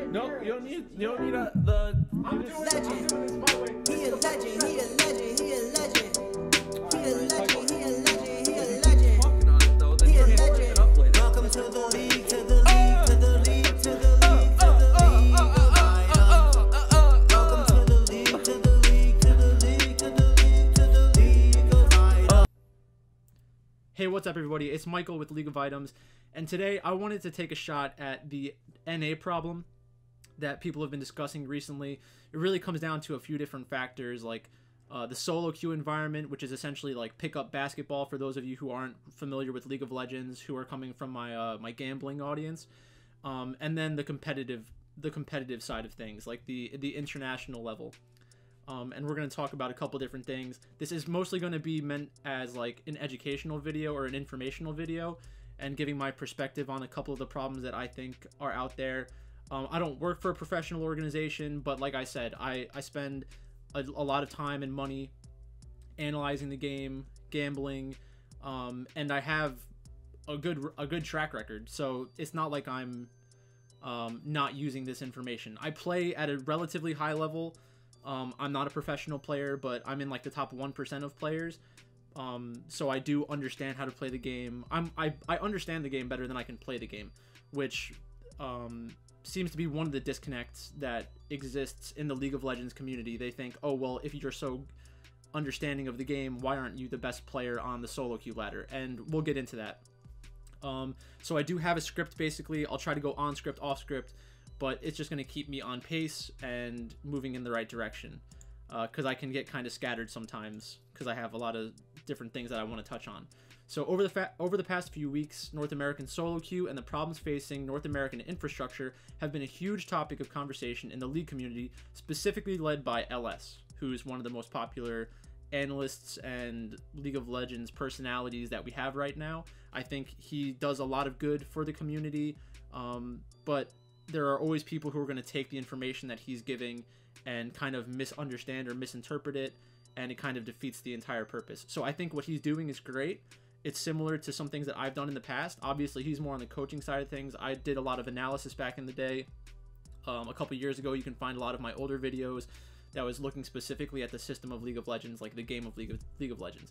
No, you don't need the. I'm doing this my way. He a legend, he a legend, he a legend. He a legend, he a legend, he a legend. He a legend. Welcome to the league, to the league, to the league, to the league, to the league of items. Welcome to the league, to the league, to the league, to the league, to the league of items. Hey, what's up everybody? It's Michael with League of Items, and today I wanted to take a shot at the NA problem that people have been discussing recently. It really comes down to a few different factors, like the solo queue environment, which is essentially like pickup basketball for those of you who aren't familiar with League of Legends, who are coming from my my gambling audience, and then the competitive side of things, like the international level. And we're going to talk about a couple different things. This is mostly going to be meant as like an educational video or an informational video, and giving my perspective on a couple of the problems that I think are out there. I don't work for a professional organization, but like I said, I spend a lot of time and money analyzing the game, gambling, and I have a good track record. So it's not like I'm not using this information. I play at a relatively high level. I'm not a professional player, but I'm in like the top 1% of players. So I do understand how to play the game. I understand the game better than I can play the game, which seems to be one of the disconnects that exists in the League of Legends community. They think, oh, well, if you're so understanding of the game, why aren't you the best player on the solo queue ladder? And we'll get into that. So I do have a script, basically. I'll try to go on script, off script, but it's just going to keep me on pace and moving in the right direction, because I can get kind of scattered sometimes because I have a lot of different things that I want to touch on. So over the past few weeks, North American solo queue and the problems facing North American infrastructure have been a huge topic of conversation in the League community, specifically led by LS, who is one of the most popular analysts and League of Legends personalities that we have right now. I think he does a lot of good for the community, but there are always people who are going to take the information that he's giving and kind of misunderstand or misinterpret it, and it kind of defeats the entire purpose. So I think what he's doing is great. It's similar to some things that I've done in the past. Obviously, he's more on the coaching side of things. I did a lot of analysis back in the day. A couple years ago, you can find a lot of my older videos that was looking specifically at the system of League of Legends, like the game of League of Legends.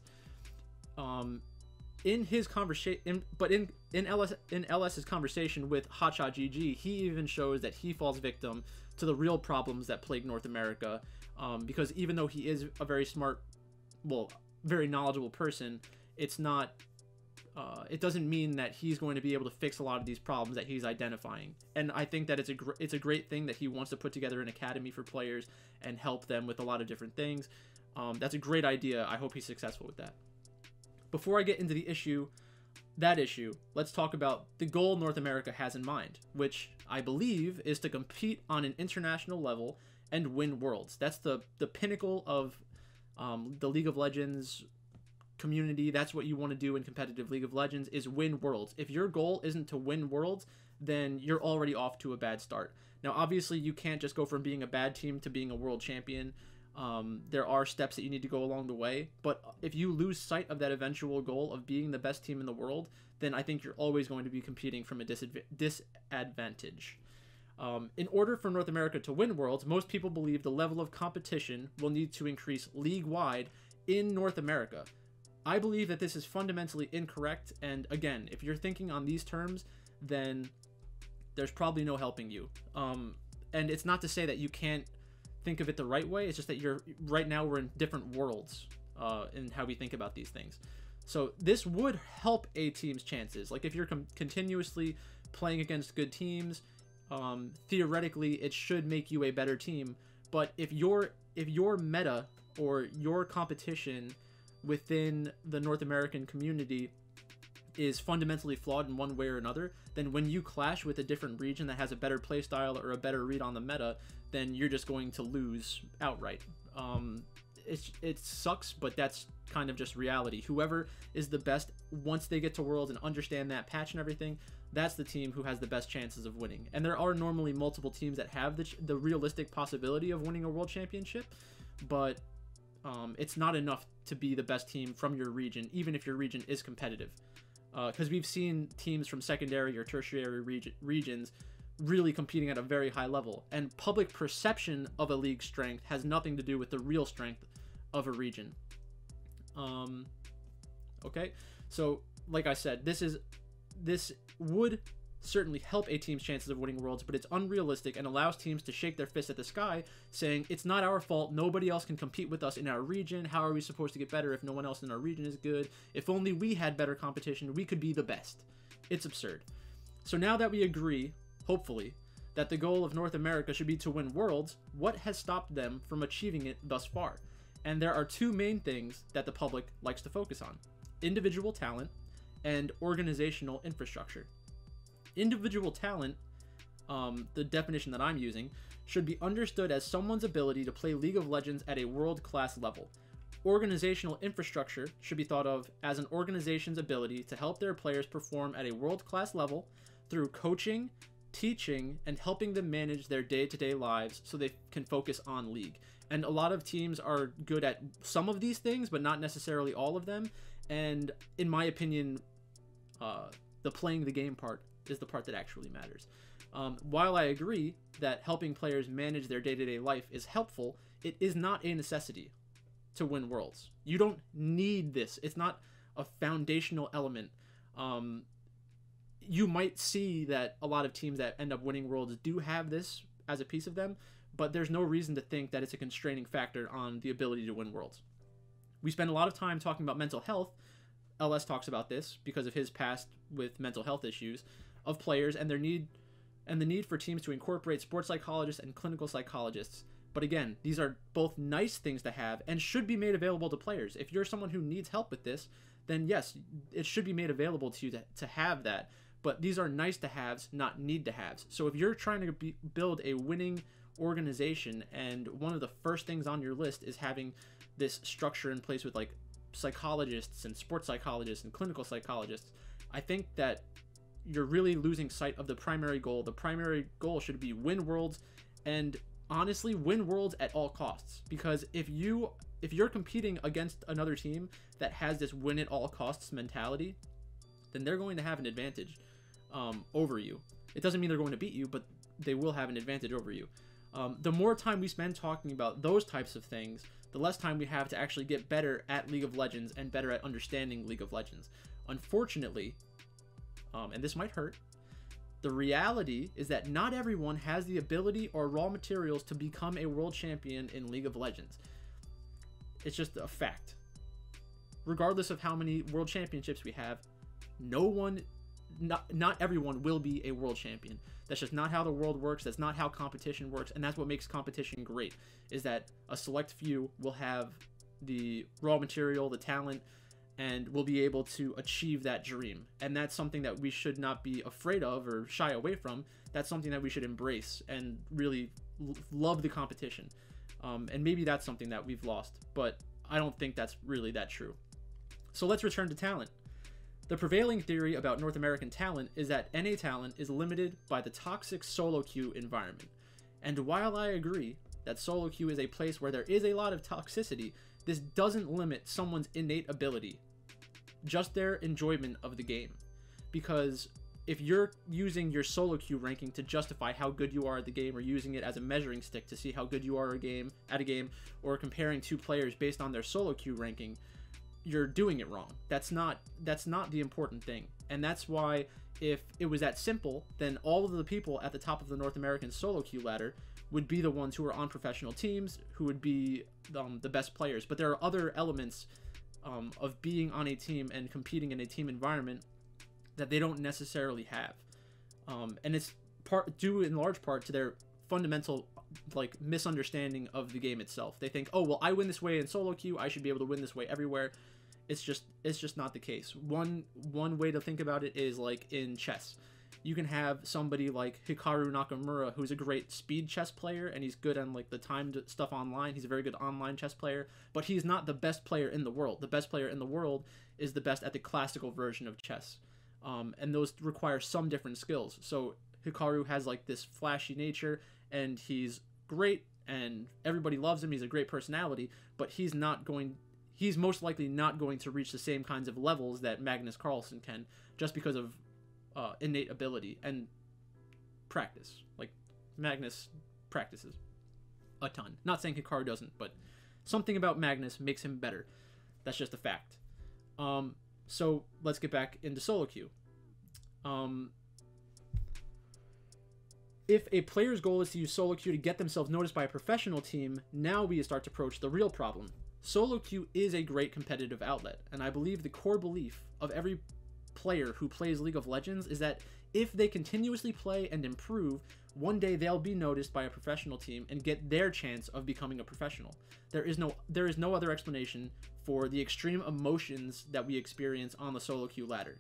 In his conversation, but in LS's conversation with Hotshot GG, he even shows that he falls victim to the real problems that plague North America, because even though he is a very smart, well, very knowledgeable person, it's not, it doesn't mean that he's going to be able to fix a lot of these problems that he's identifying. And I think that it's a great thing that he wants to put together an academy for players and help them with a lot of different things. That's a great idea. I hope he's successful with that. Before I get into the issue, let's talk about the goal North America has in mind, which I believe is to compete on an international level and win worlds. That's the pinnacle of the League of Legends community. That's what you want to do in competitive League of Legends, is win worlds. If your goal isn't to win worlds, then you're already off to a bad start. Now, obviously, you can't just go from being a bad team to being a world champion. There are steps that you need to go along the way, but if you lose sight of that eventual goal of being the best team in the world, then I think you're always going to be competing from a disadvantage. In order for North America to win worlds, most people believe the level of competition will need to increase league-wide in North America. I believe that this is fundamentally incorrect, and again, if you're thinking on these terms, then there's probably no helping you. And it's not to say that you can't think of it the right way. It's just that right now we're in different worlds in how we think about these things. So this would help a team's chances. Like if you're continuously playing against good teams, theoretically it should make you a better team. But if your meta or your competition within the North American community is fundamentally flawed in one way or another, then when you clash with a different region that has a better playstyle or a better read on the meta, then you're just going to lose outright. It sucks, but that's kind of just reality. Whoever is the best once they get to Worlds and understand that patch and everything, that's the team who has the best chances of winning. And there are normally multiple teams that have the realistic possibility of winning a world championship, but it's not enough to be the best team from your region, even if your region is competitive. Because we've seen teams from secondary or tertiary regions really competing at a very high level. And public perception of a league's strength has nothing to do with the real strength of a region. Okay, so like I said, this would certainly help a team's chances of winning Worlds, but it's unrealistic and allows teams to shake their fist at the sky, saying it's not our fault, nobody else can compete with us in our region, how are we supposed to get better if no one else in our region is good? If only we had better competition, we could be the best. It's absurd. So now that we agree, hopefully, that the goal of North America should be to win Worlds, what has stopped them from achieving it thus far? And there are two main things that the public likes to focus on: individual talent and organizational infrastructure. Individual talent, the definition that I'm using, should be understood as someone's ability to play League of Legends at a world-class level. Organizational infrastructure should be thought of as an organization's ability to help their players perform at a world-class level through coaching, teaching, and helping them manage their day-to-day lives so they can focus on League. And a lot of teams are good at some of these things, but not necessarily all of them. And in my opinion, the playing the game part is the part that actually matters. While I agree that helping players manage their day-to-day life is helpful, it is not a necessity to win Worlds. You don't need this. It's not a foundational element. You might see that a lot of teams that end up winning Worlds do have this as a piece of them, but there's no reason to think that it's a constraining factor on the ability to win Worlds. We spend a lot of time talking about mental health. LS talks about this because of his past with mental health issues of players and the need for teams to incorporate sports psychologists and clinical psychologists. But again, these are both nice things to have and should be made available to players. If you're someone who needs help with this, then yes, it should be made available to you to have that. But these are nice to haves, not need to haves. So if you're trying to build a winning organization and one of the first things on your list is having this structure in place with like psychologists and sports psychologists and clinical psychologists, I think that you're really losing sight of the primary goal. The primary goal should be win Worlds, and honestly win Worlds at all costs. Because if you're competing against another team that has this win at all costs mentality, then they're going to have an advantage over you. It doesn't mean they're going to beat you, but they will have an advantage over you. The more time we spend talking about those types of things, the less time we have to actually get better at League of Legends and better at understanding League of Legends. Unfortunately, and this might hurt, the reality is that not everyone has the ability or raw materials to become a world champion in League of Legends. It's just a fact. Regardless of how many world championships we have, not everyone will be a world champion. That's just not how the world works. That's not how competition works. And that's what makes competition great, is that a select few will have the raw material, the talent, and will be able to achieve that dream. And that's something that we should not be afraid of or shy away from. That's something that we should embrace and really love the competition. And maybe that's something that we've lost, but I don't think that's really that true. So let's return to talent. The prevailing theory about North American talent is that NA talent is limited by the toxic solo queue environment. And while I agree that solo queue is a place where there is a lot of toxicity, this doesn't limit someone's innate ability, just their enjoyment of the game. Because if you're using your solo queue ranking to justify how good you are at the game, or using it as a measuring stick to see how good you are at a game, or comparing two players based on their solo queue ranking, you're doing it wrong. That's not the important thing. And that's why if it was that simple, then all of the people at the top of the North American solo queue ladder would be the ones who are on professional teams, who would be the best players. But there are other elements of being on a team and competing in a team environment that they don't necessarily have. And it's due in large part to their fundamental misunderstanding of the game itself. They think, oh, well, I win this way in solo queue, I should be able to win this way everywhere. It's just not the case. One way to think about it is like in chess. You can have somebody like Hikaru Nakamura, who's a great speed chess player, and he's good on like the timed stuff online. He's a very good online chess player, but he's not the best player in the world. The best player in the world is the best at the classical version of chess. And those require some different skills. So Hikaru has like this flashy nature, and he's great, and everybody loves him. He's a great personality, but he's most likely not going to reach the same kinds of levels that Magnus Carlsen can, just because of innate ability. And practice. Like, Magnus practices a ton. Not saying Hikaru doesn't, but something about Magnus makes him better. That's just a fact. So let's get back into solo queue. If a player's goal is to use solo queue to get themselves noticed by a professional team, now we start to approach the real problem. Solo queue is a great competitive outlet, and I believe the core belief of every player who plays League of Legends is that if they continuously play and improve, one day they'll be noticed by a professional team and get their chance of becoming a professional. There is no other explanation for the extreme emotions that we experience on the solo queue ladder.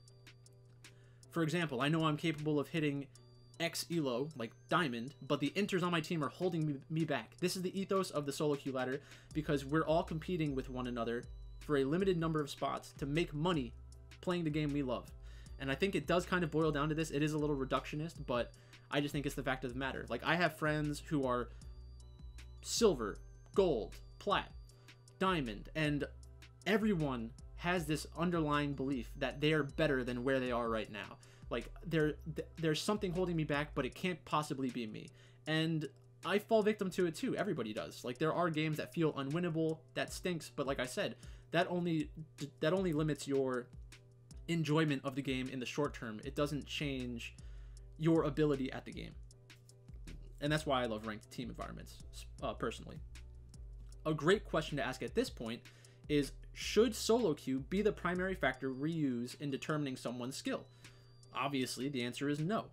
For example, I know I'm capable of hitting X elo, like Diamond, but the inters on my team are holding me back. This is the ethos of the solo queue ladder, because we're all competing with one another for a limited number of spots to make money playing the game we love. And I think it does kind of boil down to this. It is a little reductionist, but I just think it's the fact of the matter. Like, I have friends who are silver, gold, plat, diamond, and everyone has this underlying belief that they are better than where they are right now. Like, there's something holding me back, but it can't possibly be me. And I fall victim to it too. Everybody does. Like, there are games that feel unwinnable, that stinks, but like I said, that only limits your enjoyment of the game in the short term. It doesn't change your ability at the game. And that's why I love ranked team environments, personally. A great question to ask at this point is, should solo queue be the primary factor we use in determining someone's skill? Obviously, the answer is no.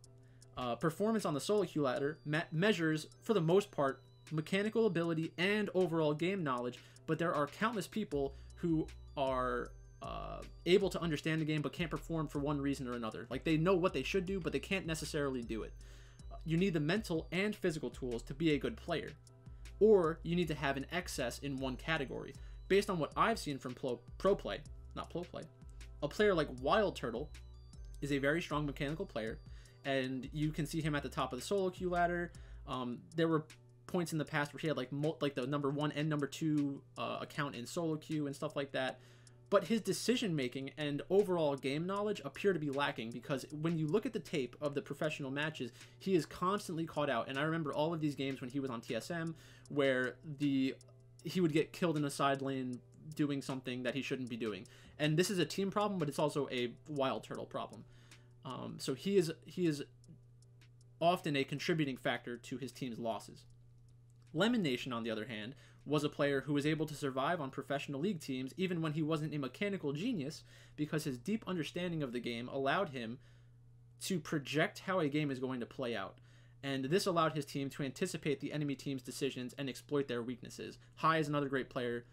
Performance on the solo queue ladder measures, for the most part, mechanical ability and overall game knowledge, but there are countless people who are able to understand the game but can't perform for one reason or another. Like, they know what they should do, but they can't necessarily do it. You need the mental and physical tools to be a good player, or you need to have an excess in one category. Based on what I've seen from pro play, a player like Wild Turtle is a very strong mechanical player, and you can see him at the top of the solo queue ladder. There were points in the past where he had like the number 1 and number 2 account in solo queue and stuff like that. But his decision making and overall game knowledge appear to be lacking, because when you look at the tape of the professional matches, he is constantly caught out. And I remember all of these games when he was on TSM where he would get killed in a side lane doing something that he shouldn't be doing. And this is a team problem, but it's also a Wild Turtle problem. So he is often a contributing factor to his team's losses. Lemon Nation, on the other hand, was a player who was able to survive on professional league teams even when he wasn't a mechanical genius, because his deep understanding of the game allowed him to project how a game is going to play out. And this allowed his team to anticipate the enemy team's decisions and exploit their weaknesses. Hai is another great player,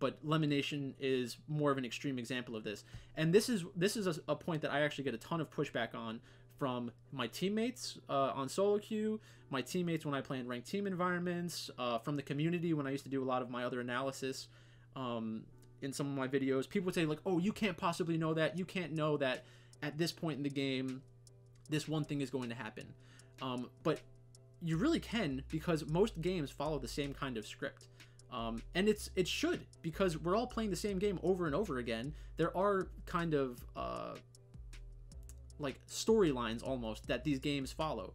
but Lemon Nation is more of an extreme example of this. And this is a point that I actually get a ton of pushback on from my teammates on solo queue, my teammates when I play in ranked team environments, from the community when I used to do a lot of my other analysis in some of my videos. People would say, like, oh, you can't possibly know that. You can't know that at this point in the game this one thing is going to happen. But you really can, because most games follow the same kind of script. And it should, because we're all playing the same game over and over again. There are kind of like storylines almost that these games follow.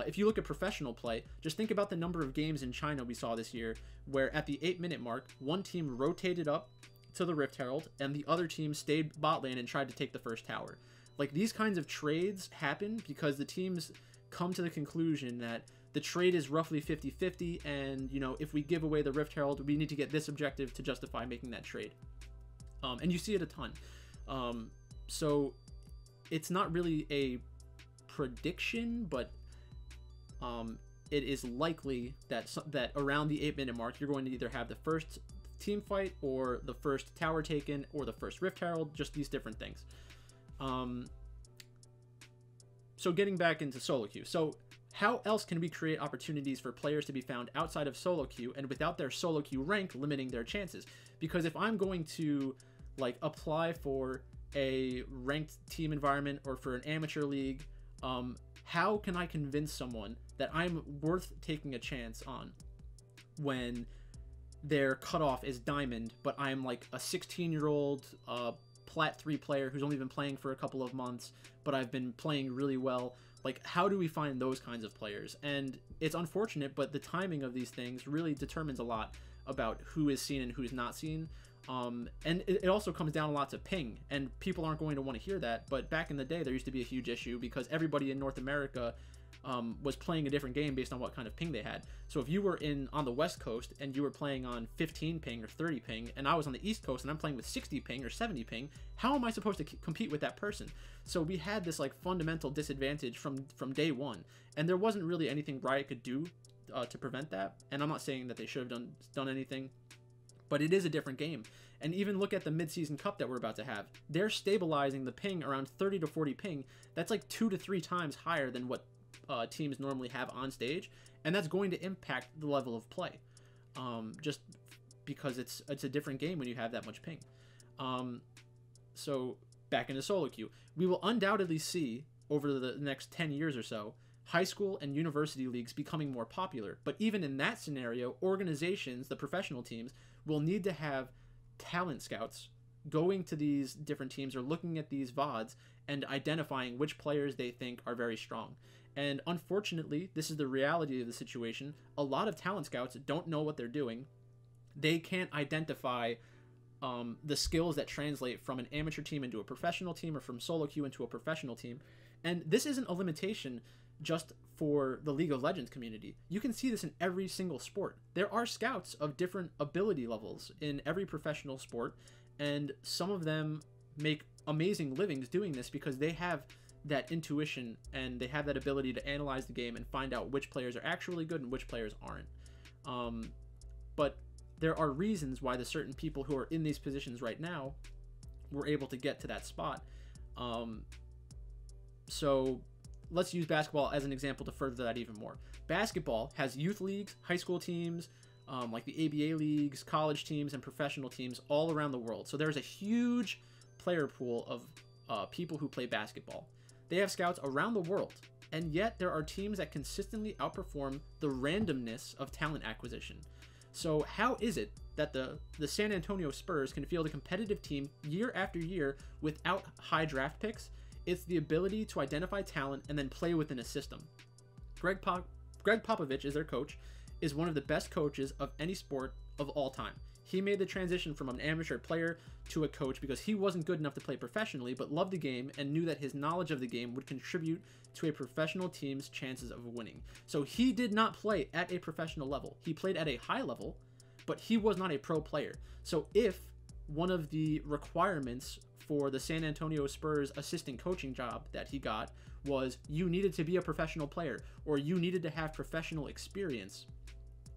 If you look at professional play, just think about the number of games in China we saw this year where at the 8-minute mark, one team rotated up to the Rift Herald and the other team stayed bot lane and tried to take the first tower. Like, these kinds of trades happen because the teams come to the conclusion that the trade is roughly 50-50, and, you know, if we give away the Rift Herald, we need to get this objective to justify making that trade. And you see it a ton. So it's not really a prediction, but it is likely that around the 8-minute mark, you're going to either have the first team fight or the first tower taken or the first Rift Herald, just these different things. So getting back into solo queue. So how else can we create opportunities for players to be found outside of solo queue and without their solo queue rank limiting their chances? Because if I'm going to, like, apply for a ranked team environment or for an amateur league, how can I convince someone that I'm worth taking a chance on when their cutoff is diamond, but I'm like a 16-year-old plat 3 player who's only been playing for a couple of months, but I've been playing really well? Like, how do we find those kinds of players? And it's unfortunate, but the timing of these things really determines a lot about who is seen and who's not seen. And it also comes down a lot to ping, and people aren't going to want to hear that. But back in the day, there used to be a huge issue because everybody in North America was playing a different game based on what kind of ping they had. So if you were on the West Coast and you were playing on 15 ping or 30 ping, and I was on the East Coast and I'm playing with 60 ping or 70 ping, how am I supposed to compete with that person? So we had this like fundamental disadvantage from day one, and there wasn't really anything Riot could do to prevent that. And I'm not saying that they should have done anything, but it is a different game. And even look at the mid-season cup that we're about to have. They're stabilizing the ping around 30 to 40 ping. That's like 2 to 3 times higher than what teams normally have on stage, and that's going to impact the level of play, just because it's a different game when you have that much ping. So back into solo queue, we will undoubtedly see over the next 10 years or so high school and university leagues becoming more popular. But even in that scenario, organizations, the professional teams, will need to have talent scouts going to these different teams or looking at these VODs and identifying which players they think are very strong. And unfortunately, this is the reality of the situation. A lot of talent scouts don't know what they're doing. They can't identify the skills that translate from an amateur team into a professional team, or from solo queue into a professional team. And this isn't a limitation just for the League of Legends community. You can see this in every single sport. There are scouts of different ability levels in every professional sport, and some of them make amazing livings doing this because they have that intuition and they have that ability to analyze the game and find out which players are actually good and which players aren't. But there are reasons why the certain people who are in these positions right now were able to get to that spot. So let's use basketball as an example to further that even more. Basketball has youth leagues, high school teams, like the ABA leagues, college teams, and professional teams all around the world. So there's a huge player pool of people who play basketball. They have scouts around the world, and yet there are teams that consistently outperform the randomness of talent acquisition. So how is it that the San Antonio Spurs can field a competitive team year after year without high draft picks? It's the ability to identify talent and then play within a system. Greg Popovich is their coach, is one of the best coaches of any sport of all time. He made the transition from an amateur player to a coach because he wasn't good enough to play professionally, but loved the game and knew that his knowledge of the game would contribute to a professional team's chances of winning. So he did not play at a professional level. He played at a high level, but he was not a pro player. So if one of the requirements for the San Antonio Spurs assistant coaching job that he got was you needed to be a professional player or you needed to have professional experience,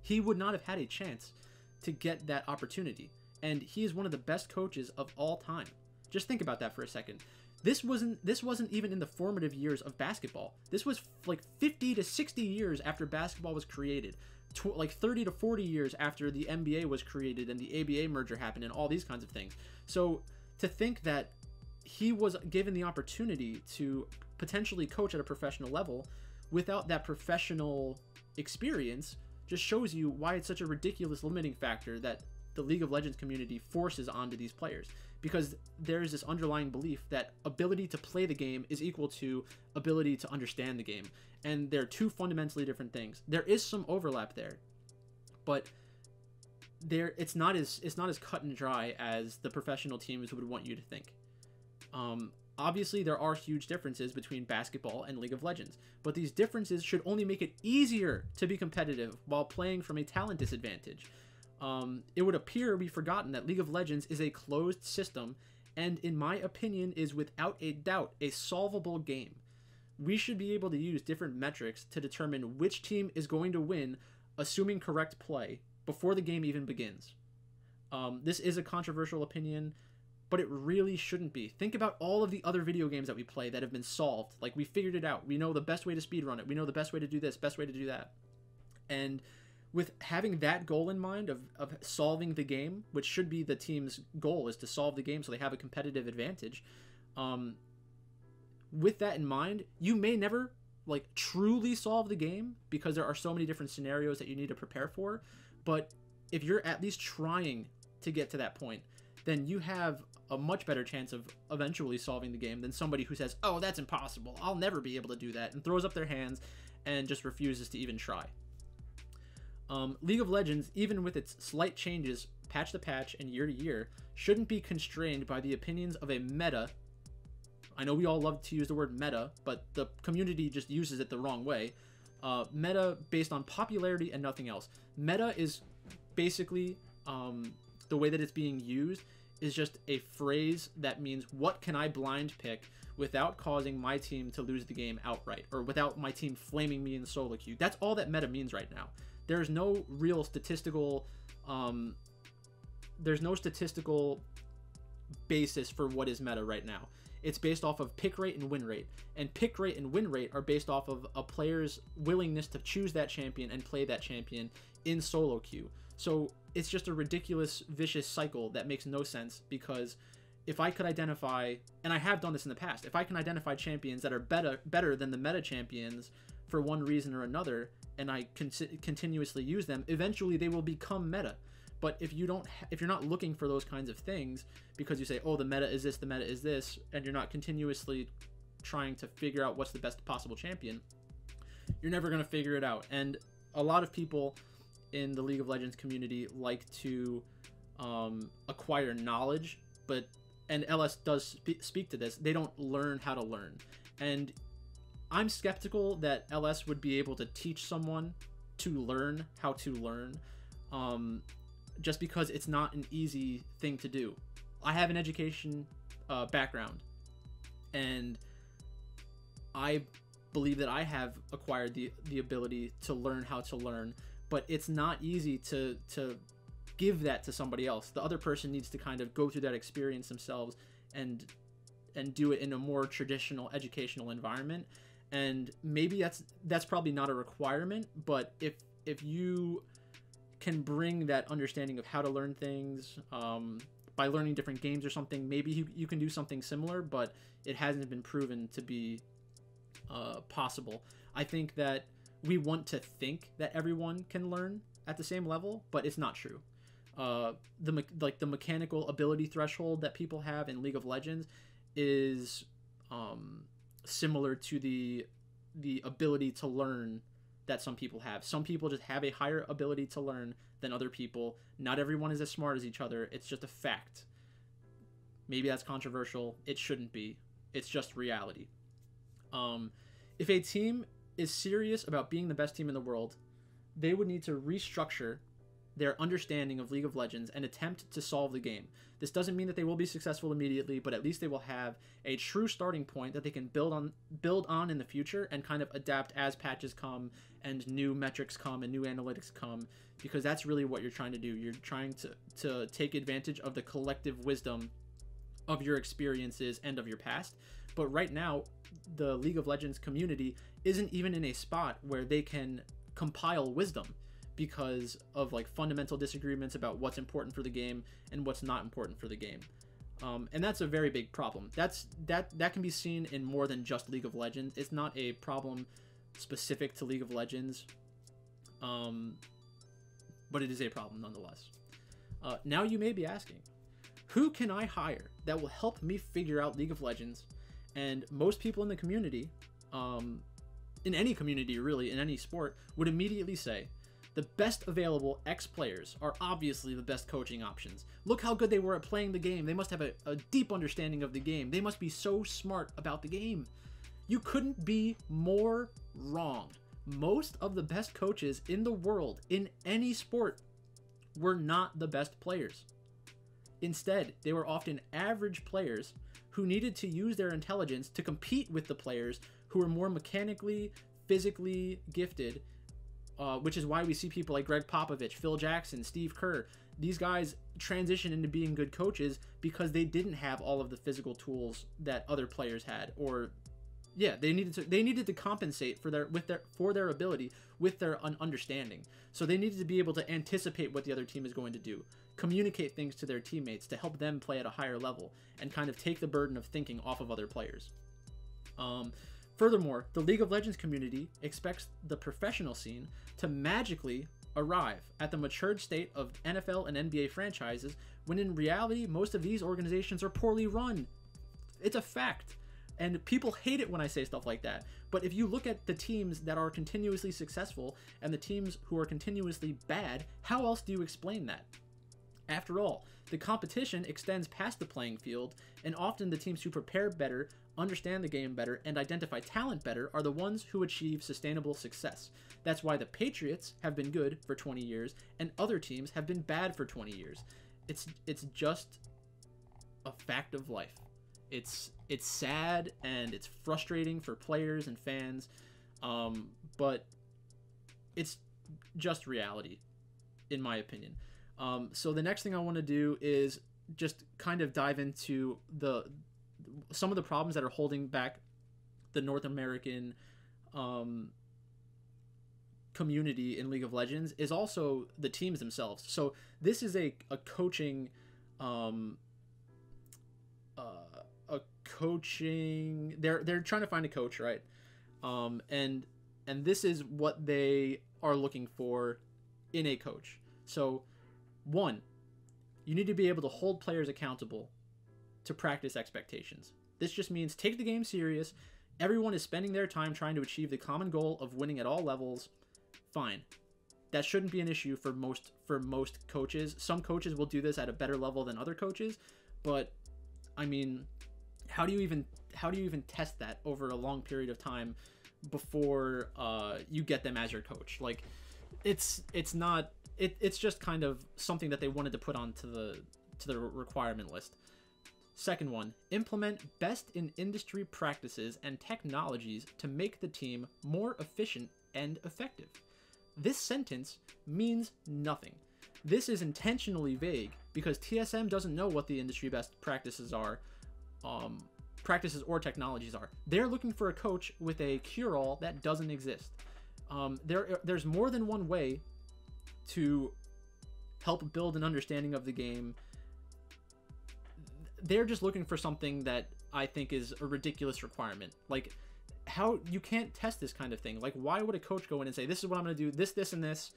he would not have had a chance to get that opportunity. And he is one of the best coaches of all time. Just think about that for a second. This wasn't even in the formative years of basketball. This was like 50 to 60 years after basketball was created. Like 30 to 40 years after the NBA was created and the ABA merger happened and all these kinds of things. So to think that he was given the opportunity to potentially coach at a professional level without that professional experience just shows you why it's such a ridiculous limiting factor that the League of Legends community forces onto these players, because there's this underlying belief that ability to play the game is equal to ability to understand the game, and they're two fundamentally different things. There is some overlap there, but it's not as cut and dry as the professional teams would want you to think. Obviously, there are huge differences between basketball and League of Legends, but these differences should only make it easier to be competitive while playing from a talent disadvantage. It would appear we've forgotten that League of Legends is a closed system, and in my opinion is without a doubt a solvable game. We should be able to use different metrics to determine which team is going to win, assuming correct play, before the game even begins. This is a controversial opinion, but it really shouldn't be. Think about all of the other video games that we play that have been solved. Like, we figured it out. We know the best way to speedrun it. We know the best way to do this, best way to do that. And with having that goal in mind of solving the game, which should be the team's goal, is to solve the game so they have a competitive advantage, with that in mind, you may never like truly solve the game because there are so many different scenarios that you need to prepare for. But if you're at least trying to get to that point, then you have a much better chance of eventually solving the game than somebody who says, oh, that's impossible, I'll never be able to do that, and throws up their hands and just refuses to even try. League of Legends, even with its slight changes patch to patch and year to year, shouldn't be constrained by the opinions of a meta. I know we all love to use the word meta, but the community just uses it the wrong way. Meta based on popularity and nothing else. Meta is basically, the way that it's being used is just a phrase that means what can I blind pick without causing my team to lose the game outright, or without my team flaming me in solo queue. That's all that meta means right now. There's no real statistical basis for what is meta right now. It's based off of pick rate and win rate, and pick rate and win rate are based off of a player's willingness to choose that champion and play that champion in solo queue. So it's just a ridiculous, vicious cycle that makes no sense, because if I could identify, and I have done this in the past, if I can identify champions that are better than the meta champions for one reason or another, and I continuously use them, eventually they will become meta. But if you're not looking for those kinds of things, because you say, oh, the meta is this, the meta is this, and you're not continuously trying to figure out what's the best possible champion, you're never going to figure it out. And a lot of people in the League of Legends community like to acquire knowledge, and LS does speak to this, they don't learn how to learn. And I'm skeptical that LS would be able to teach someone to learn how to learn, just because it's not an easy thing to do. I have an education background, and I believe that I have acquired the ability to learn how to learn, but it's not easy to give that to somebody else. The other person needs to kind of go through that experience themselves and do it in a more traditional educational environment. And maybe that's probably not a requirement, but if you can bring that understanding of how to learn things by learning different games or something, maybe you can do something similar, but it hasn't been proven to be possible. I think that we want to think that everyone can learn at the same level, but it's not true. The mechanical ability threshold that people have in League of Legends is similar to the ability to learn that some people have. Some people just have a higher ability to learn than other people. Not everyone is as smart as each other. It's just a fact. Maybe that's controversial. It shouldn't be. It's just reality. If a team is serious about being the best team in the world, they would need to restructure their understanding of League of Legends and attempt to solve the game. This doesn't mean that they will be successful immediately, but at least they will have a true starting point that they can build on in the future, and kind of adapt as patches come and new metrics come and new analytics come, because that's really what you're trying to do. You're trying to take advantage of the collective wisdom of your experiences and of your past. But right now, the League of Legends community isn't even in a spot where they can compile wisdom, because of like fundamental disagreements about what's important for the game and what's not important for the game. And that's a very big problem. That can be seen in more than just League of Legends. It's not a problem specific to League of Legends, but it is a problem nonetheless. Now you may be asking, who can I hire that will help me figure out League of Legends? And most people in the community, in any community really, in any sport, would immediately say, the best available X players are obviously the best coaching options. Look how good they were at playing the game. They must have a deep understanding of the game. They must be so smart about the game. You couldn't be more wrong. Most of the best coaches in the world, in any sport, were not the best players. Instead, they were often average players who needed to use their intelligence to compete with the players who were more mechanically, physically gifted, which is why we see people like Greg Popovich, Phil Jackson, Steve Kerr. These guys transition into being good coaches because they didn't have all of the physical tools that other players had, or yeah, they needed to compensate for their ability with their understanding. So they needed to be able to anticipate what the other team is going to do, communicate things to their teammates to help them play at a higher level, and kind of take the burden of thinking off of other players. Furthermore, the League of Legends community expects the professional scene to magically arrive at the matured state of NFL and NBA franchises, when in reality, most of these organizations are poorly run. It's a fact. And people hate it when I say stuff like that. But if you look at the teams that are continuously successful and the teams who are continuously bad, how else do you explain that? After all, the competition extends past the playing field, and often the teams who prepare better, understand the game better, and identify talent better are the ones who achieve sustainable success. That's why the Patriots have been good for 20 years, and other teams have been bad for 20 years. It's just a fact of life. It's sad and it's frustrating for players and fans, but it's just reality, in my opinion. So the next thing I want to do is just kind of dive into some of the problems that are holding back the North American community in League of Legends is also the teams themselves. So this is a coaching they're trying to find a coach, right? And this is what they are looking for in a coach. So 1, you need to be able to hold players accountable to practice expectations. This just means take the game serious. Everyone is spending their time trying to achieve the common goal of winning at all levels. Fine. That shouldn't be an issue for most coaches. Some coaches will do this at a better level than other coaches, but I mean, how do you even test that over a long period of time before you get them as your coach? Like, it's just kind of something that they wanted to put onto the requirement list. Second one, implement best in industry practices and technologies to make the team more efficient and effective. This sentence means nothing. This is intentionally vague because TSM doesn't know what the industry best practices are, practices or technologies are. They're looking for a coach with a cure-all that doesn't exist. There's more than one way to help build an understanding of the game. They're just looking for something that I think is a ridiculous requirement. Like, how you can't test this kind of thing. Like, why would a coach go in and say, this is what I'm going to do, this, and this?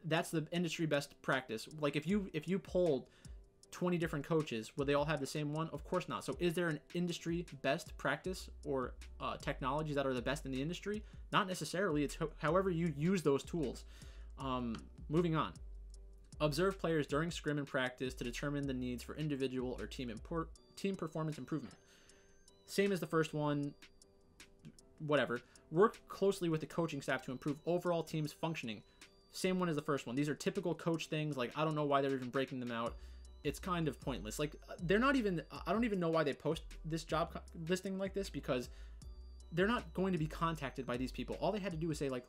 That's the industry best practice. Like, if you polled 20 different coaches, would they all have the same one? Of course not. So is there an industry best practice or technologies that are the best in the industry? Not necessarily. It's however you use those tools. Moving on. Observe players during scrim and practice to determine the needs for individual or team performance improvement. Same as the first one, whatever. Work closely with the coaching staff to improve overall team's functioning. Same one as the first one. These are typical coach things. Like, I don't know why they're even breaking them out. It's kind of pointless. Like, they're not even, I don't even know why they post this job listing like this, because they're not going to be contacted by these people. All they had to do was say, like,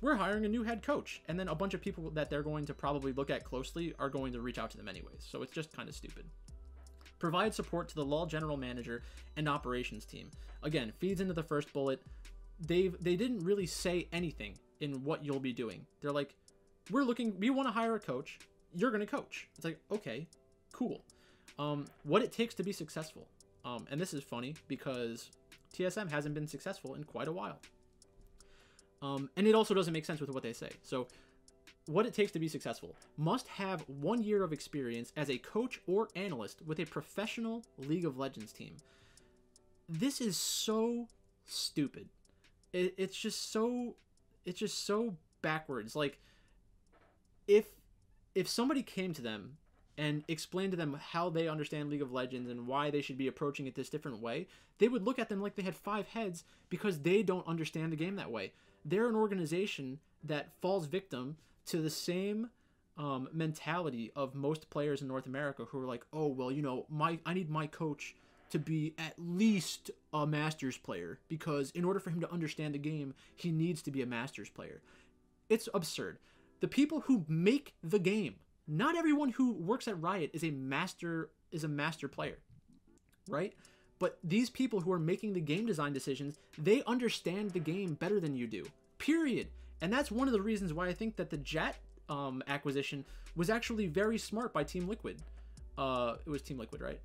we're hiring a new head coach, and then a bunch of people that they're going to probably look at closely are going to reach out to them anyways. So it's just kind of stupid. Provide support to the LoL general manager and operations team. Again, feeds into the first bullet. They didn't really say anything in what you'll be doing. They're like, we want to hire a coach. You're going to coach. It's like, okay, cool. What it takes to be successful. And this is funny because TSM hasn't been successful in quite a while. And it also doesn't make sense with what they say. So what it takes to be successful: must have 1 year of experience as a coach or analyst with a professional League of Legends team. This is so stupid. It's just so backwards. Like, if somebody came to them and explained to them how they understand League of Legends and why they should be approaching it this different way, they would look at them like they had 5 heads, because they don't understand the game that way. They're an organization that falls victim to the same mentality of most players in North America who are like, oh, well, you know, I need my coach to be at least a Masters player, because in order for him to understand the game, he needs to be a Masters player. It's absurd. The people who make the game, not everyone who works at Riot is a master player, right? But these people who are making the game design decisions, they understand the game better than you do, period. And that's one of the reasons why I think that the Jat acquisition was actually very smart by Team Liquid. It was Team Liquid, right?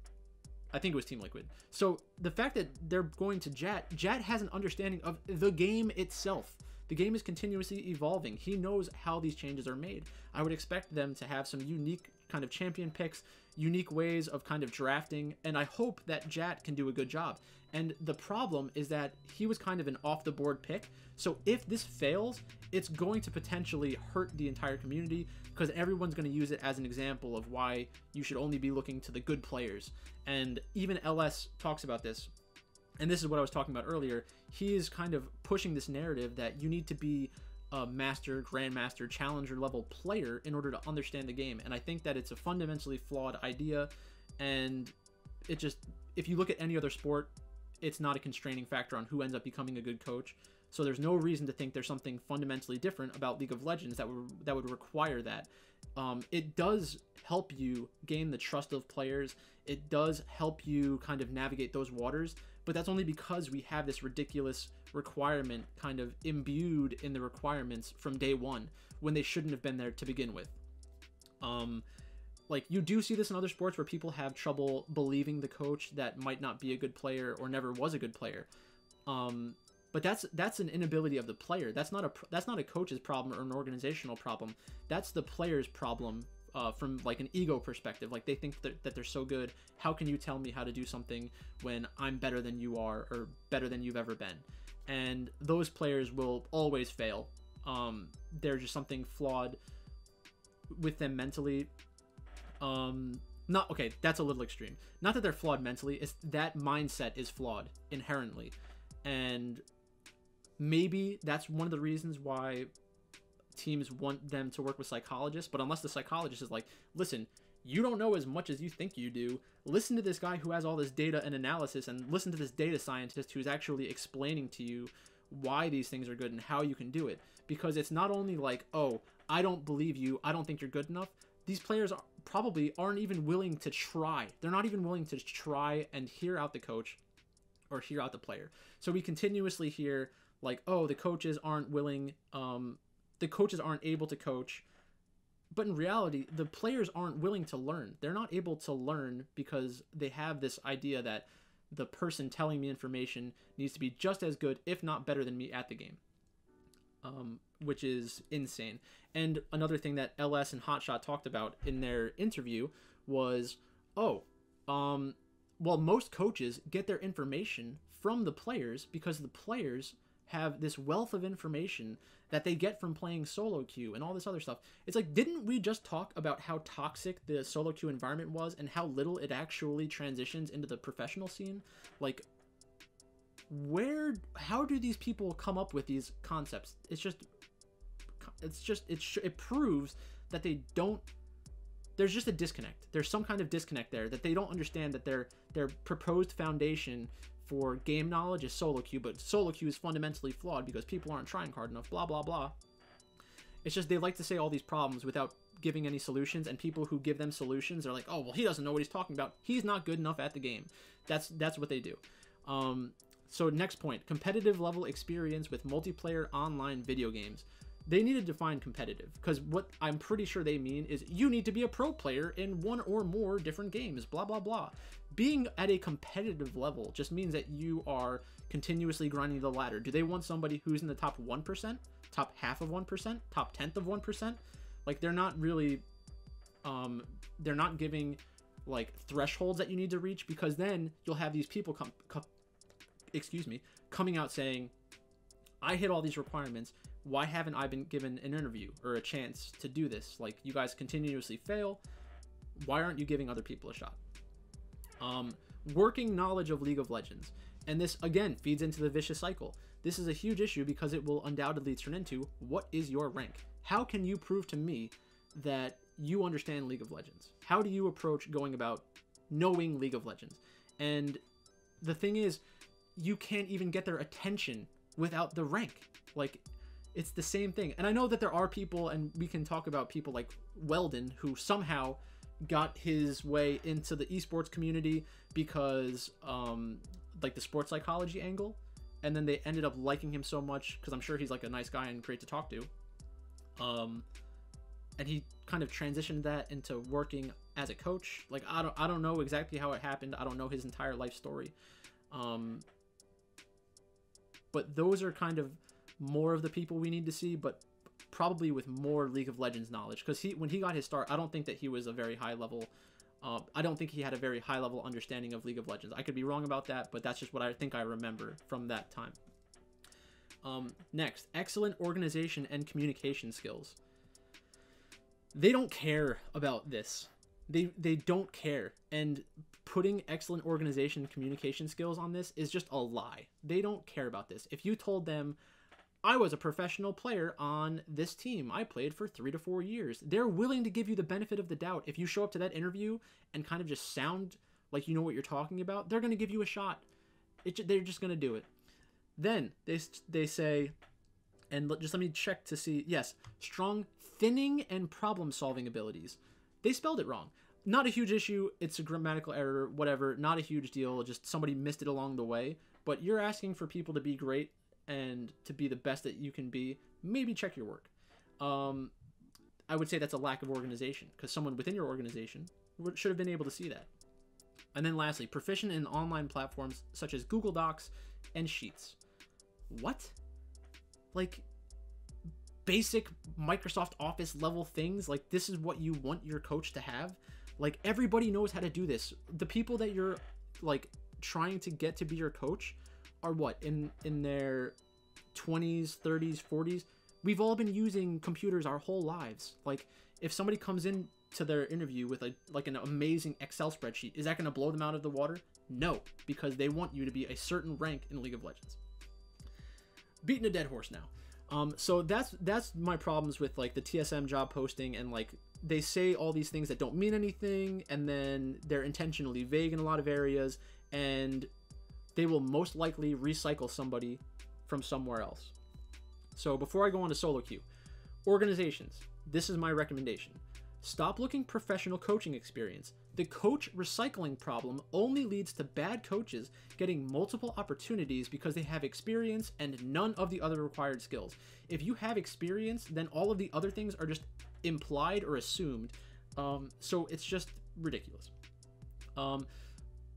I think it was Team Liquid. So the fact that they're going to Jat has an understanding of the game itself. The game is continuously evolving. He knows how these changes are made. I would expect them to have some unique kind of champion picks, unique ways of kind of drafting, and I hope that Jat can do a good job. And the problem is that he was kind of an off-the-board pick, so if this fails, it's going to potentially hurt the entire community, because everyone's going to use it as an example of why you should only be looking to the good players. And even LS talks about this, and this is what I was talking about earlier. He is kind of pushing this narrative that you need to be a master, grandmaster, challenger level player in order to understand the game. And I think that it's a fundamentally flawed idea, and it just, if you look at any other sport, it's not a constraining factor on who ends up becoming a good coach. So there's no reason to think there's something fundamentally different about League of Legends that would require that. It does help you gain the trust of players. It does help you kind of navigate those waters, but that's only because we have this ridiculous requirement kind of imbued in the requirements from day one when they shouldn't have been there to begin with. Like, you do see this in other sports where people have trouble believing the coach that might not be a good player or never was a good player. But that's an inability of the player. That's not a coach's problem or an organizational problem. That's the player's problem from like an ego perspective. Like, they think that they're so good. How can you tell me how to do something when I'm better than you are or better than you've ever been? And those players will always fail. There's just something flawed with them mentally. Not okay, that's a little extreme. Not that they're flawed mentally, it's that mindset is flawed inherently. And maybe that's one of the reasons why teams want them to work with psychologists, but unless the psychologist is like, listen, you don't know as much as you think you do. Listen to this guy who has all this data and analysis, and listen to this data scientist who's actually explaining to you why these things are good and how you can do it. Because it's not only like, oh, I don't believe you, I don't think you're good enough. These players probably aren't even willing to try. They're not even willing to try and hear out the coach or hear out the player. So we continuously hear like, oh, the coaches aren't willing, the coaches aren't able to coach. But in reality, the players aren't willing to learn. They're not able to learn because they have this idea that the person telling me information needs to be just as good, if not better than me at the game. Which is insane. And another thing that LS and Hotshot talked about in their interview was, well, most coaches get their information from the players because the players have this wealth of information that they get from playing solo queue and all this other stuff. It's like, didn't we just talk about how toxic the solo queue environment was and how little it actually transitions into the professional scene? Like, how do these people come up with these concepts? It proves that they don't, there's just a disconnect. There's some kind of disconnect there, that they don't understand that their proposed foundation for game knowledge is solo queue, but solo queue is fundamentally flawed because people aren't trying hard enough, blah, blah, blah. It's just, they like to say all these problems without giving any solutions, and people who give them solutions are like, oh, well, he doesn't know what he's talking about. He's not good enough at the game. That's what they do. So next point, competitive level experience with multiplayer online video games. They need to define competitive, because what I'm pretty sure they mean is you need to be a pro player in one or more different games, blah, blah, blah. Being at a competitive level just means that you are continuously grinding the ladder. Do they want somebody who's in the top 1%, top half of 1%, top 10th of 1%? Like, they're not really, they're not giving like thresholds that you need to reach, because then you'll have these people coming out saying, I hit all these requirements. Why haven't I been given an interview or a chance to do this? Like, you guys continuously fail. Why aren't you giving other people a shot? Working knowledge of League of Legends. And this, again, feeds into the vicious cycle. This is a huge issue because it will undoubtedly turn into, what is your rank? How can you prove to me that you understand League of Legends? How do you approach going about knowing League of Legends? And the thing is, you can't even get their attention without the rank. Like, it's the same thing. And I know that there are people, and we can talk about people like Weldon, who somehow got his way into the esports community because like the sports psychology angle, and then they ended up liking him so much because I'm sure he's like a nice guy and great to talk to, and he kind of transitioned that into working as a coach. Like, I don't know exactly how it happened. I don't know his entire life story, but those are kind of more of the people we need to see, but probably with more League of Legends knowledge. Because when he got his start, I don't think that he was a very high level. I don't think he had a very high level understanding of League of Legends. I could be wrong about that, but that's just what I think I remember from that time. Next, excellent organization and communication skills. They don't care about this. They don't care. And putting excellent organization and communication skills on this is just a lie. They don't care about this. If you told them, I was a professional player on this team, I played for 3 to 4 years, they're willing to give you the benefit of the doubt. If you show up to that interview and kind of just sound like you know what you're talking about, they're going to give you a shot. They're just going to do it. Then they say, and just let me check to see, yes, strong thinning and problem solving abilities. They spelled it wrong. Not a huge issue. It's a grammatical error, whatever. Not a huge deal. Just somebody missed it along the way. But you're asking for people to be great and to be the best that you can be. Maybe check your work. I would say that's a lack of organization, because someone within your organization should have been able to see that. And then lastly, proficient in online platforms such as Google Docs and Sheets. What? Like, basic Microsoft Office level things? Like, this is what you want your coach to have? Like, everybody knows how to do this. The people that you're, like, trying to get to be your coach are what? In their 20s, 30s, 40s? We've all been using computers our whole lives. Like, if somebody comes in to their interview with an amazing Excel spreadsheet, is that going to blow them out of the water? No, because they want you to be a certain rank in League of Legends. Beating a dead horse now. So that's my problems with, like, the TSM job posting, and, like, they say all these things that don't mean anything, and then they're intentionally vague in a lot of areas, and they will most likely recycle somebody from somewhere else. So before I go on to solo queue, organizations, this is my recommendation. Stop looking professional coaching experience. The coach recycling problem only leads to bad coaches getting multiple opportunities because they have experience and none of the other required skills. If you have experience, then all of the other things are just implied or assumed. So it's just ridiculous.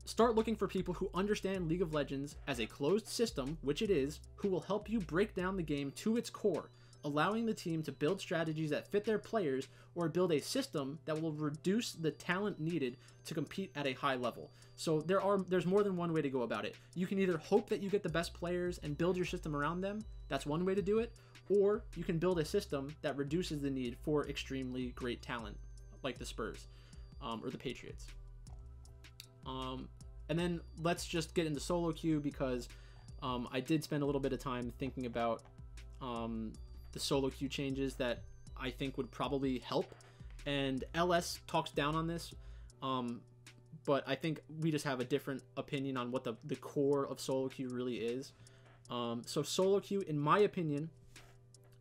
Start looking for people who understand League of Legends as a closed system, which it is, who will help you break down the game to its core, allowing the team to build strategies that fit their players, or build a system that will reduce the talent needed to compete at a high level. So there's more than one way to go about it. You can either hope that you get the best players and build your system around them. That's one way to do it. Or you can build a system that reduces the need for extremely great talent, like the Spurs or the Patriots. And then let's just get into solo queue, because I did spend a little bit of time thinking about the solo queue changes that I think would probably help, and LS talks down on this, but I think we just have a different opinion on what the core of solo queue really is. So solo queue, in my opinion,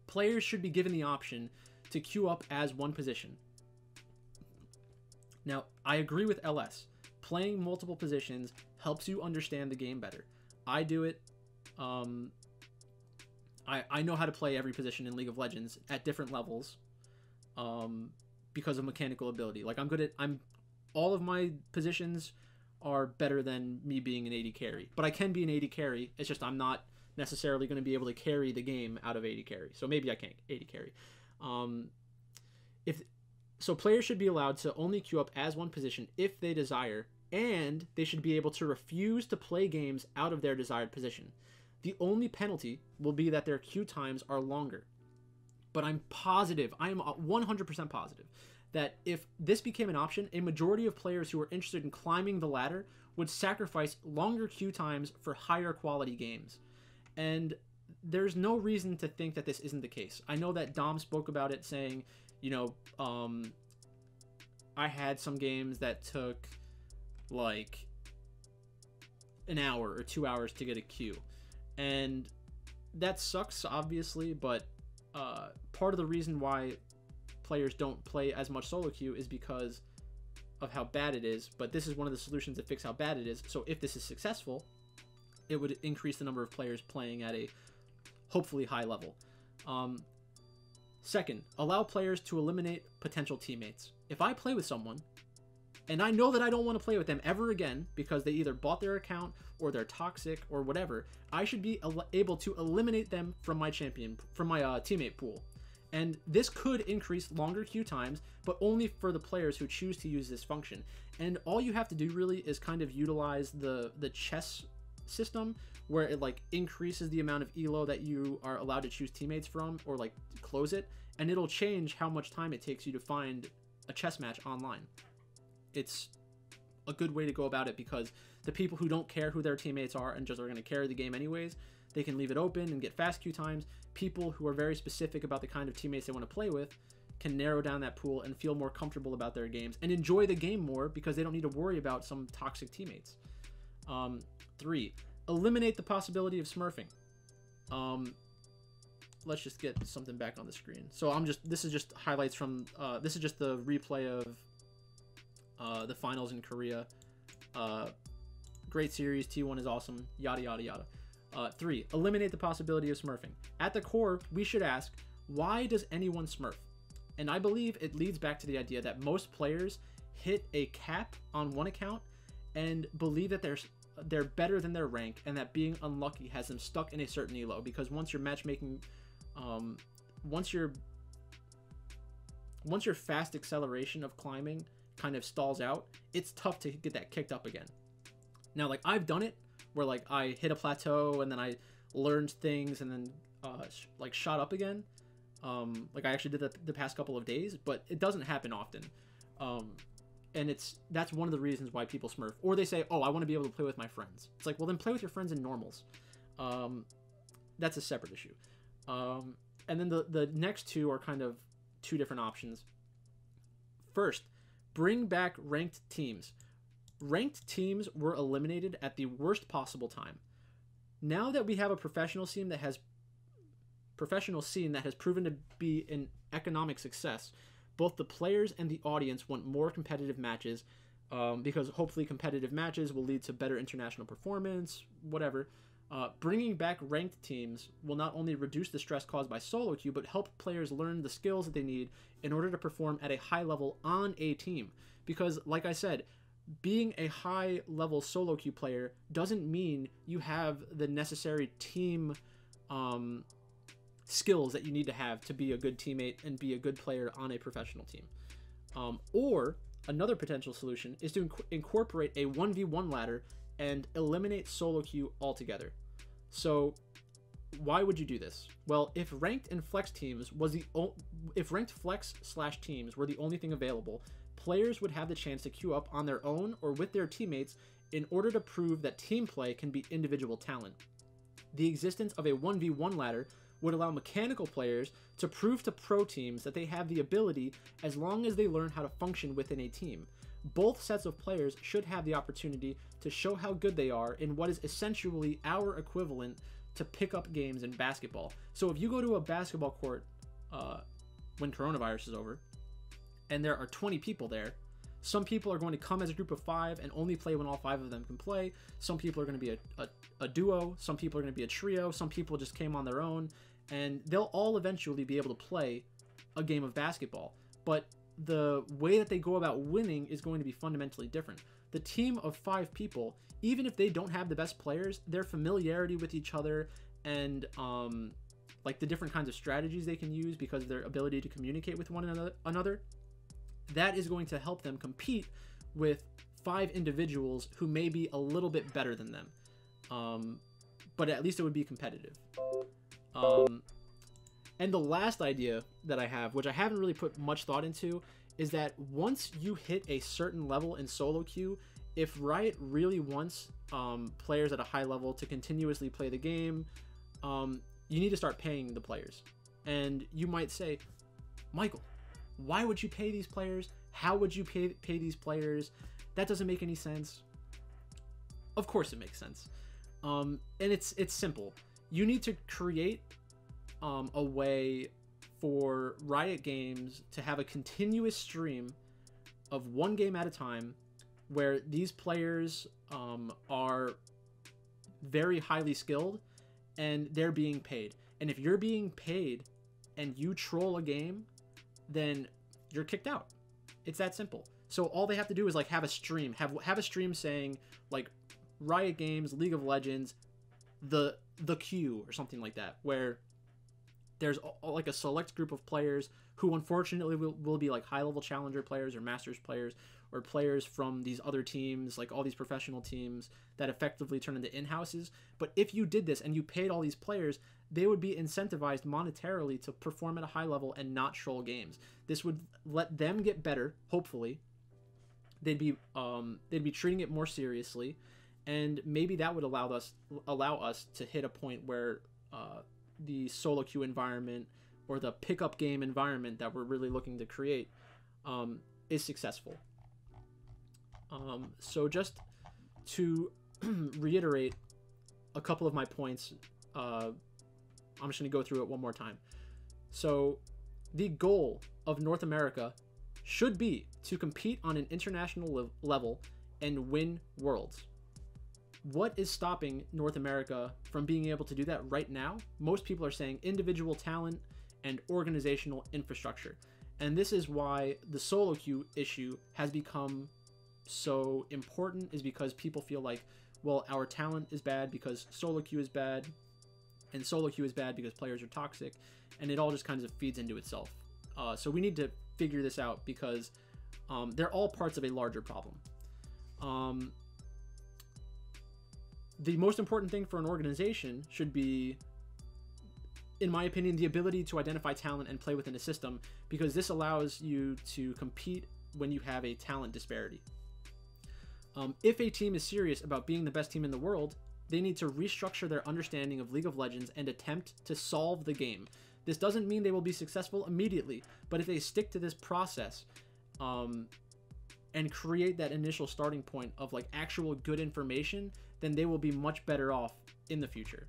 players should be given the option to queue up as one position. Now, I agree with LS. Playing multiple positions helps you understand the game better. I do it. I know how to play every position in League of Legends at different levels because of mechanical ability. Like, all of my positions are better than me being an AD carry. But I can be an AD carry. It's just I'm not necessarily going to be able to carry the game out of AD carry. So maybe I can't AD carry. So players should be allowed to only queue up as one position if they desire, and they should be able to refuse to play games out of their desired position. The only penalty will be that their queue times are longer. But I'm positive, I am 100% positive, that if this became an option, a majority of players who are interested in climbing the ladder would sacrifice longer queue times for higher quality games. And there's no reason to think that this isn't the case. I know that Dom spoke about it, saying, I had some games that took like an hour or 2 hours to get a queue. And that sucks, obviously, but part of the reason why players don't play as much solo queue is because of how bad it is. But this is one of the solutions to fix how bad it is. So if this is successful, it would increase the number of players playing at a hopefully high level. Second, allow players to eliminate potential teammates. If I play with someone And I know that I don't want to play with them ever again because they either bought their account or they're toxic or whatever. I should be able to eliminate them from my teammate pool. And this could increase longer queue times, but only for the players who choose to use this function. And all you have to do really is kind of utilize the chess system, where it like increases the amount of elo that you are allowed to choose teammates from, or like close it, and it'll change how much time it takes you to find a chess match online. It's a good way to go about it, because the people who don't care who their teammates are and just are going to carry the game anyways, they can leave it open and get fast queue times. People who are very specific about the kind of teammates they want to play with can narrow down that pool and feel more comfortable about their games and enjoy the game more because they don't need to worry about some toxic teammates. 3, eliminate the possibility of smurfing. Let's just get something back on the screen. So this is just highlights from, this is just the replay of the finals in Korea. Great series, T1 is awesome, yada yada yada. 3, eliminate the possibility of smurfing. At the core, we should ask, why does anyone smurf? And I believe it leads back to the idea that most players hit a cap on one account and believe that they're better than their rank, and that being unlucky has them stuck in a certain elo, because once your matchmaking, once your fast acceleration of climbing kind of stalls out, it's tough to get that kicked up again. Now, like, I've done it where like I hit a plateau and then I learned things and then like shot up again. Like I actually did that the past couple of days, but it doesn't happen often. And that's one of the reasons why people smurf. Or they say, oh, I want to be able to play with my friends. It's like, well, then play with your friends in normals. That's a separate issue. And then the next two are kind of two different options. First, bring back ranked teams. Ranked teams were eliminated at the worst possible time. Now that we have a professional scene that has proven to be an economic success, both the players and the audience want more competitive matches, because hopefully competitive matches will lead to better international performance, whatever. Bringing back ranked teams will not only reduce the stress caused by solo queue, but help players learn the skills that they need in order to perform at a high level on a team. Because, like I said, being a high level solo queue player doesn't mean you have the necessary team skills that you need to have to be a good teammate and be a good player on a professional team. Or another potential solution is to incorporate a 1v1 ladder and eliminate solo queue altogether. So why would you do this? Well, if ranked and flex teams if ranked flex / teams were the only thing available, players would have the chance to queue up on their own or with their teammates in order to prove that team play can be individual talent. The existence of a 1v1 ladder would allow mechanical players to prove to pro teams that they have the ability as long as they learn how to function within a team. Both sets of players should have the opportunity to show how good they are in what is essentially our equivalent to pickup games in basketball. So if you go to a basketball court when coronavirus is over, and there are 20 people there, some people are going to come as a group of 5 and only play when all 5 of them can play. Some people are going to be a duo. Some people are going to be a trio. Some people just came on their own. And they'll all eventually be able to play a game of basketball. But the way that they go about winning is going to be fundamentally different. The team of 5 people, even if they don't have the best players, their familiarity with each other and like the different kinds of strategies they can use because of their ability to communicate with one another, that is going to help them compete with 5 individuals who may be a little bit better than them. But at least it would be competitive. And the last idea that I have, which I haven't really put much thought into, is that once you hit a certain level in solo queue, if Riot really wants players at a high level to continuously play the game, you need to start paying the players. And you might say, Michael, why would you pay these players? How would you pay these players? That doesn't make any sense. Of course it makes sense. And it's simple. You need to create a way for Riot Games to have a continuous stream of one game at a time where these players are very highly skilled and they're being paid. And if you're being paid and you troll a game, then you're kicked out. It's that simple. So all they have to do is like have a stream, have a stream saying like Riot Games, League of Legends, the queue or something like that, where there's like a select group of players who unfortunately will be like high level challenger players or masters players or players from these other teams, like all these professional teams that effectively turn into in-houses. But if you did this and you paid all these players, they would be incentivized monetarily to perform at a high level and not troll games. This would let them get better, hopefully. They'd be treating it more seriously, and maybe that would allow us to hit a point where the solo queue environment or the pickup game environment that we're really looking to create is successful. So just to reiterate a couple of my points, I'm just going to go through it one more time. So the goal of North America should be to compete on an international level and win worlds. What is stopping North America from being able to do that right now? Most people are saying individual talent and organizational infrastructure. And this is why the solo queue issue has become so important, is because people feel like, well, our talent is bad because solo queue is bad, and solo queue is bad because players are toxic, and it all just kind of feeds into itself. So we need to figure this out because they're all parts of a larger problem. The most important thing for an organization should be, in my opinion, the ability to identify talent and play within a system, because this allows you to compete when you have a talent disparity. If a team is serious about being the best team in the world, they need to restructure their understanding of League of Legends and attempt to solve the game. This doesn't mean they will be successful immediately, but if they stick to this process and create that initial starting point of like actual good information, then they will be much better off in the future.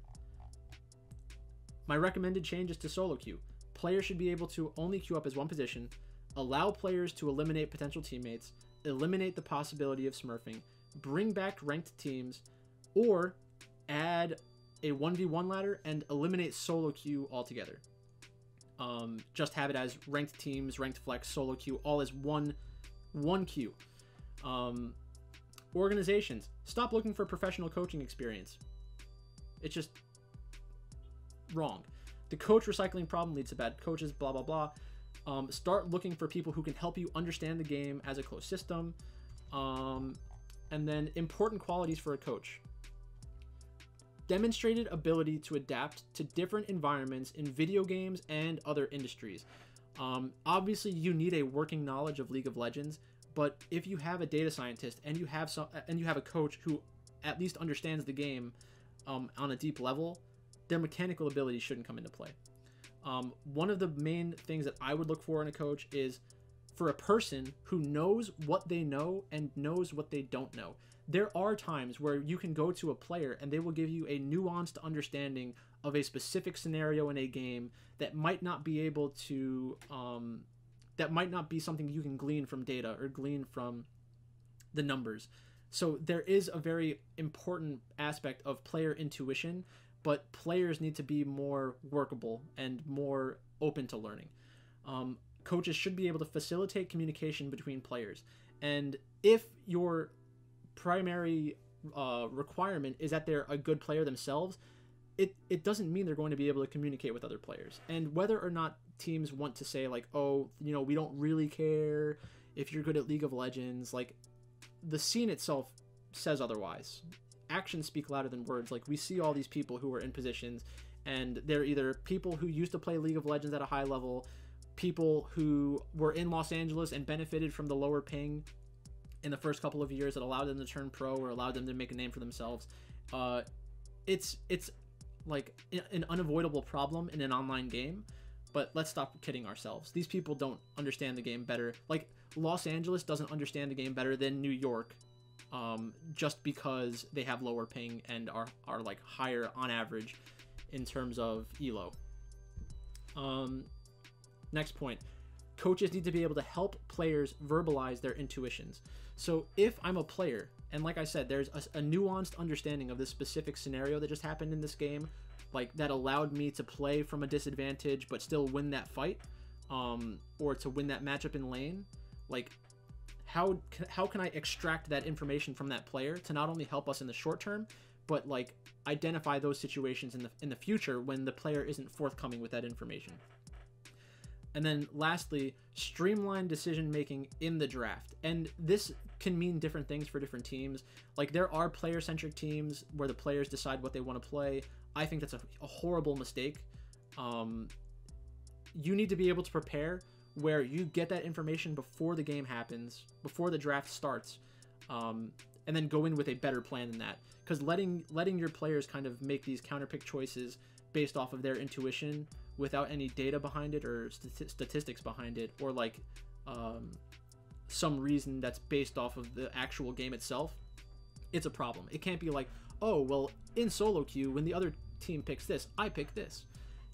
My recommended changes to solo queue. Players should be able to only queue up as one position, allow players to eliminate potential teammates, eliminate the possibility of smurfing, bring back ranked teams, or add a 1v1 ladder and eliminate solo queue altogether. Just have it as ranked teams, ranked flex, solo queue, all as one queue. Organizations, stop looking for professional coaching experience. It's just wrong. The coach recycling problem leads to bad coaches, blah, blah, blah. Start looking for people who can help you understand the game as a closed system. And then important qualities for a coach. Demonstrated ability to adapt to different environments in video games and other industries. Obviously, you need a working knowledge of League of Legends, but if you have a data scientist and you have a coach who at least understands the game on a deep level, their mechanical ability shouldn't come into play. One of the main things that I would look for in a coach is for a person who knows what they know and knows what they don't know. There are times where you can go to a player and they will give you a nuanced understanding of a specific scenario in a game that might not be able to that might not be something you can glean from data or glean from the numbers. So there is a very important aspect of player intuition, but players need to be more workable and more open to learning. Coaches should be able to facilitate communication between players. And if your primary requirement is that they're a good player themselves, it doesn't mean they're going to be able to communicate with other players. And whether or not teams want to say like, oh, you know, we don't really care if you're good at League of Legends, like the scene itself says otherwise. Actions speak louder than words. Like we see all these people who are in positions and they're either people who used to play League of Legends at a high level, people who were in Los Angeles and benefited from the lower ping in the first couple of years that allowed them to turn pro or allowed them to make a name for themselves. It's like an unavoidable problem in an online game, but let's stop kidding ourselves. These people don't understand the game better. Like Los Angeles doesn't understand the game better than New York, just because they have lower ping and are like higher on average in terms of elo. Next point. Coaches need to be able to help players verbalize their intuitions. So if I'm a player, and like I said, there's a nuanced understanding of this specific scenario that just happened in this game, like that allowed me to play from a disadvantage but still win that fight, or to win that matchup in lane, like how can I extract that information from that player to not only help us in the short term, but like identify those situations in the future when the player isn't forthcoming with that information. And then lastly, streamline decision making in the draft. And this can mean different things for different teams. Like there are player centric teams where the players decide what they want to play. I think that's a horrible mistake. You need to be able to prepare where you get that information before the game happens, before the draft starts, and then go in with a better plan than that. Because letting your players kind of make these counterpick choices based off of their intuition without any data behind it or statistics behind it, or like some reason that's based off of the actual game itself, it's a problem. It can't be like, oh, well, in solo queue, when the other team picks this, I pick this.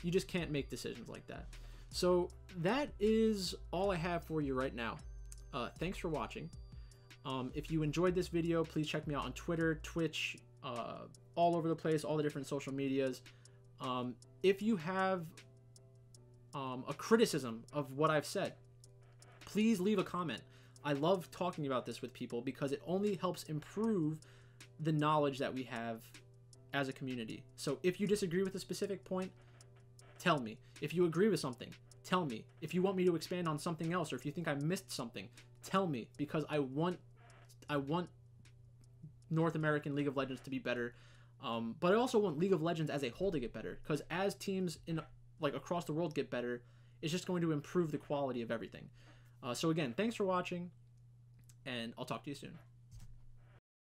You just can't make decisions like that. So that is all I have for you right now. Thanks for watching. If you enjoyed this video, please check me out on Twitter, Twitch, all over the place, all the different social medias. If you have a criticism of what I've said, please leave a comment. I love talking about this with people because it only helps improve the knowledge that we have as a community. So if you disagree with a specific point, tell me. If you agree with something, tell me. If you want me to expand on something else, or if you think I missed something, tell me, because I want North American League of Legends to be better. But I also want League of Legends as a whole to get better, because as teams in like across the world get better, it's just going to improve the quality of everything. So again, thanks for watching, and I'll talk to you soon.